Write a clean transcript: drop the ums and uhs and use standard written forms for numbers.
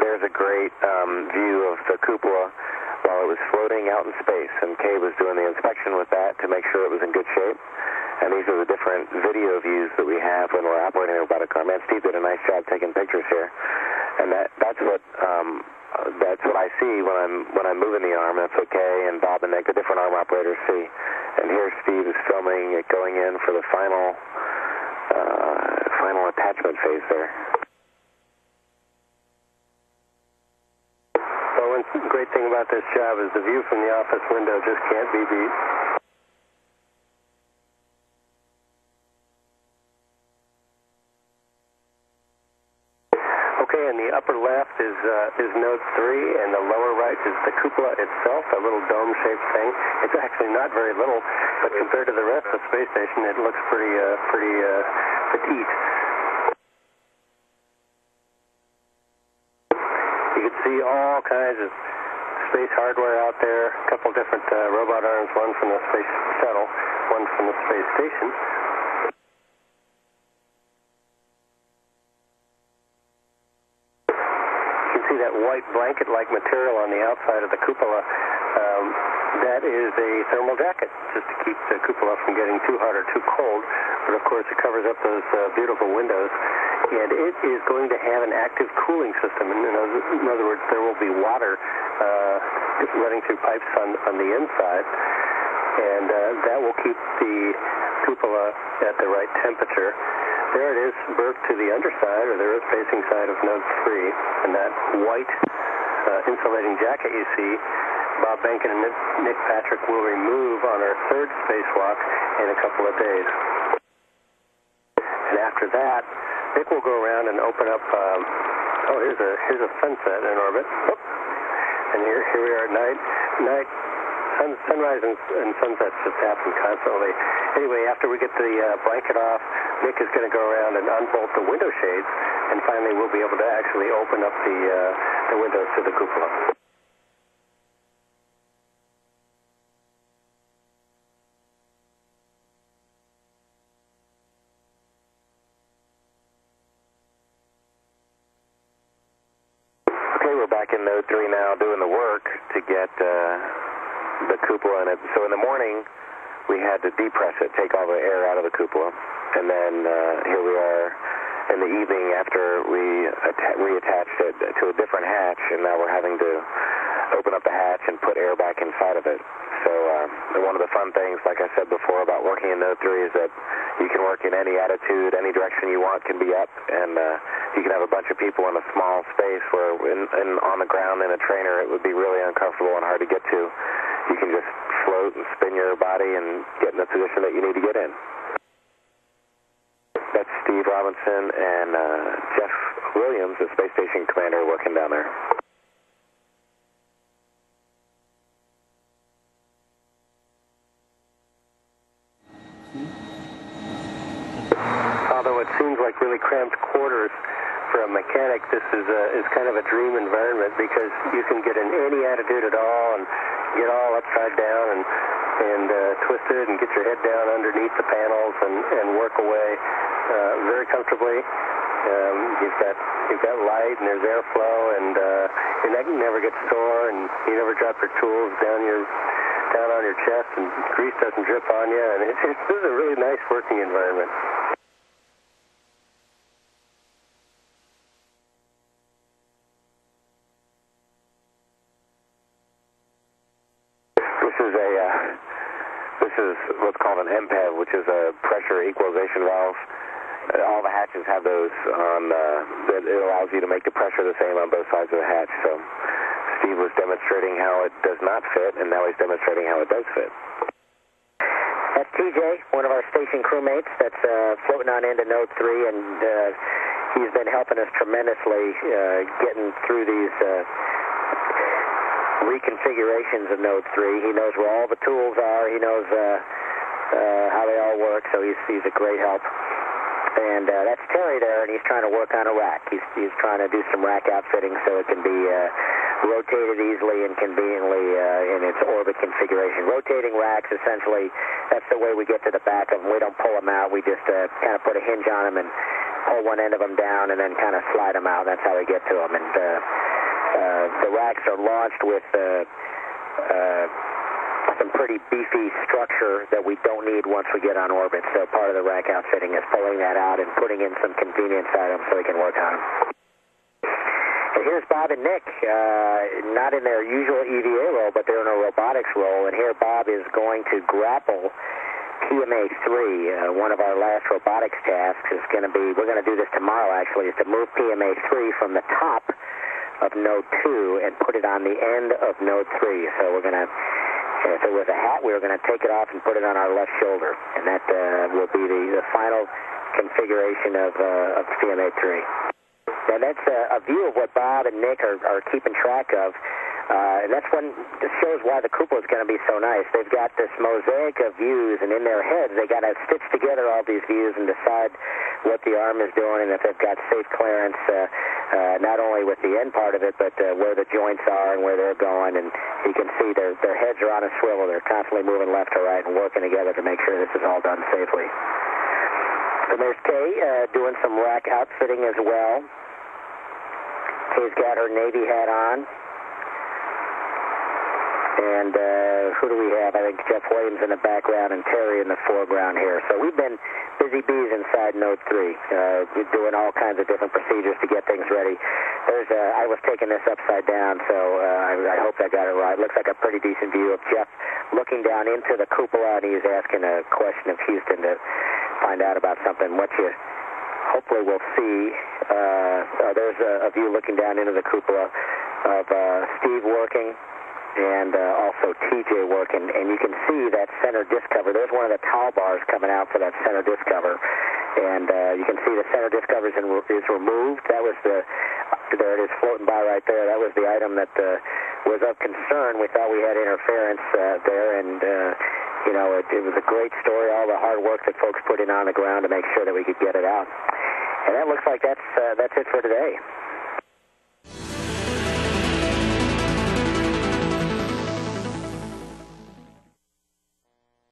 there's a great view of the cupola while it was floating out in space, and Kay was doing the inspection with that to make sure it was in good shape. And these are the different video views that we have when we're operating a robotic car. Man, Steve did a nice job taking pictures here, and that's what I see when I'm moving the arm. That's what Kay and Bob and Nick, the different arm operators, see. And here Steve is filming it going in for the final attachment phase there. Well, one great thing about this job is the view from the office window just can't be beat. Okay, in the upper left is node 3, and the lower right is the cupola itself, a little dome-shaped thing. It's actually not very little, but compared to the rest of the space station, it looks pretty petite. You can see all kinds of space hardware out there, a couple different robot arms, one from the space shuttle, one from the space station. You can see that white blanket-like material on the outside of the cupola. That is a thermal jacket, just to keep the cupola from getting too hot or too cold. But of course, it covers up those beautiful windows. And it is going to have an active cooling system. In other words, there will be water running through pipes on the inside, and that will keep the cupola at the right temperature. There it is, berthed to the underside, or the earth-facing side of node 3, and that white insulating jacket you see, Bob Behnken and Nick Patrick will remove on our third spacewalk in a couple of days. And after that, Nick will go around and open up, here's a sunset in orbit. Oh. And here we are at night. Sunrise and sunsets just happen constantly. Anyway, after we get the blanket off, Nick is going to go around and unbolt the window shades, and finally we'll be able to actually open up the windows to the cupola. Okay, we're back in node 3 now doing the work to get the cupola in it. So in the morning, we had to depress it, take all the air out of the cupola, and then here we are in the evening after we reattached it to a different hatch, and now we're having to open up the hatch and put air back inside of it. So one of the fun things, like I said before, about working in node 3 is that you can work in any attitude, any direction you want can be up, and you can have a bunch of people in a small space where on the ground in a trainer it would be really uncomfortable and hard to get to. You can just float and spin your body and get in the position that you need to get in. That's Steve Robinson and Jeff Williams, the Space Station Commander, working down there. Although it seems like really cramped quarters for a mechanic, this is kind of a dream environment because you can get in any attitude at all and get all upside down and twisted and get your head down underneath the panels and work away very comfortably. You've got light and there's airflow, and your neck never gets sore, and you never drop your tools down on your chest, and grease doesn't drip on you, and this is a really nice working environment. This is what's called an MPEV, which is a pressure equalization valve. All the hatches have those on, it allows you to make the pressure the same on both sides of the hatch. So Steve was demonstrating how it does not fit, and now he's demonstrating how it does fit. That's TJ, one of our station crewmates that's floating on into node 3, and he's been helping us tremendously getting through these reconfigurations of node 3. He knows where all the tools are. He knows how they all work, so he's a great help. And that's Terry there, and he's trying to work on a rack. He's trying to do some rack outfitting so it can be rotated easily and conveniently in its orbit configuration. Rotating racks, essentially, that's the way we get to the back of them. We don't pull them out. We just kind of put a hinge on them and pull one end of them down and then kind of slide them out. That's how we get to them. And the racks are launched with some pretty beefy structure that we don't need once we get on orbit. So part of the rack outfitting is pulling that out and putting in some convenience items so we can work on them. And here's Bob and Nick, not in their usual EVA role, but they're in a robotics role. And here Bob is going to grapple PMA-3. One of our last robotics tasks is going to be, we're going to do this tomorrow actually, is to move PMA-3 from the top of node 2 and put it on the end of node 3. So we're going to, if it was a hat, we were going to take it off and put it on our left shoulder. And that will be the final configuration of PMA-3. And that's a view of what Bob and Nick are keeping track of. And that's this shows why the cupola is going to be so nice. They've got this mosaic of views, and in their heads, they got to stitch together all these views and decide what the arm is doing and if they've got safe clearance, not only with the end part of it, but where the joints are and where they're going. And you can see their heads are on a swivel. They're constantly moving left to right and working together to make sure this is all done safely. And there's Kay doing some rack outfitting as well. Kay's got her Navy hat on. And who do we have? I think Jeff Williams in the background and Terry in the foreground here. So we've been busy bees inside Node 3, doing all kinds of different procedures to get things ready. I was taking this upside down, so I hope I got it right. Looks like a pretty decent view of Jeff looking down into the cupola, and he's asking a question of Houston to find out about something. What you hopefully will see, there's a view looking down into the cupola of Steve working, and also TJ working, and you can see that center disc cover. There's one of the towel bars coming out for that center disc cover, and you can see the center disc cover is removed. That was there it is floating by right there. That was the item that was of concern. We thought we had interference there, and you know, it was a great story, all the hard work that folks put in on the ground to make sure that we could get it out. And that looks like that's it for today.